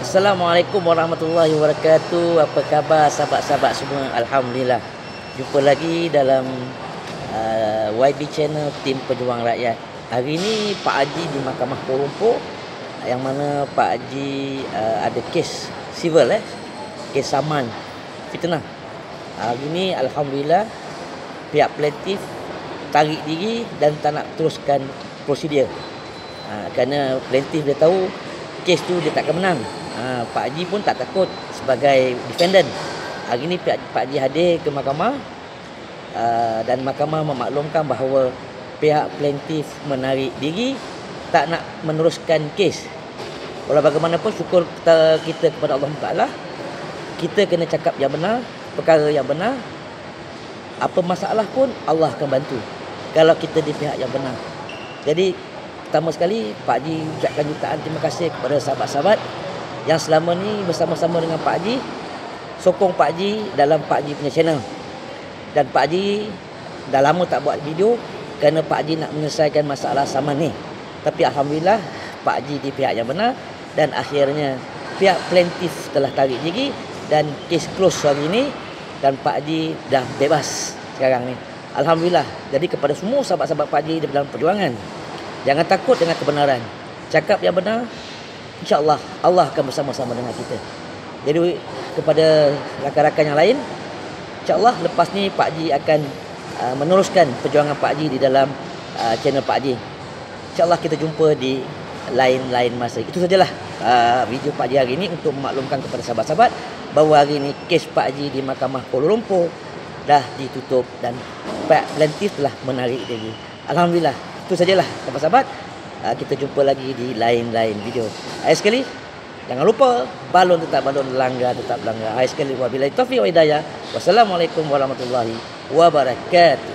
Assalamualaikum warahmatullahi wabarakatuh. Apa khabar sahabat-sahabat semua? Alhamdulillah. Jumpa lagi dalam YB Channel Tim Pejuang Rakyat. Hari ini Pak Haji di Mahkamah Kuala Lumpur, yang mana Pak Haji ada kes civil, kes saman fitnah. Hari ini alhamdulillah pihak plaintiff tarik diri dan tak nak teruskan prosedur. Kerana plaintiff dia tahu kes tu dia tak akan menang. Pak Haji pun tak takut sebagai defendant. Hari ini Pak Haji hadir ke mahkamah dan mahkamah memaklumkan bahawa pihak plaintiff menarik diri, tak nak meneruskan kes. Walau bagaimanapun syukur kita kepada Allah Taala, kita kena cakap yang benar, perkara yang benar. Apa masalah pun Allah akan bantu kalau kita di pihak yang benar. Jadi pertama sekali Pak Haji ucapkan jutaan terima kasih kepada sahabat-sahabat yang selama ni bersama-sama dengan Pak Haji, sokong Pak Haji dalam Pak Haji punya channel. Dan Pak Haji dah lama tak buat video kerana Pak Haji nak menyelesaikan masalah saman ni. Tapi alhamdulillah Pak Haji di pihak yang benar dan akhirnya pihak plaintiff telah tarik diri dan kes close hari ini dan Pak Haji dah bebas sekarang ni. Alhamdulillah. Jadi kepada semua sahabat-sahabat Pak Haji di dalam perjuangan, jangan takut dengan kebenaran. Cakap yang benar, insya-Allah Allah akan bersama-sama dengan kita. Jadi kepada rakan-rakan yang lain, insya-Allah lepas ni Pak Haji akan meneruskan perjuangan Pak Haji di dalam channel Pak Haji. Insya-Allah kita jumpa di lain-lain masa. Itu sajalah video Pak Haji hari ini untuk memaklumkan kepada sahabat-sahabat bahawa hari ini kes Pak Haji di Mahkamah Kuala Lumpur dah ditutup dan pihak plaintiff telah menarik diri. Alhamdulillah. Itu sajalah sahabat-sahabat. Kita jumpa lagi di lain-lain video. Akhir sekali, jangan lupa balon tetap balon, langgar tetap langgar. Akhir sekali, wabillahi taufiq wa hidayah. Wassalamualaikum warahmatullahi wabarakatuh.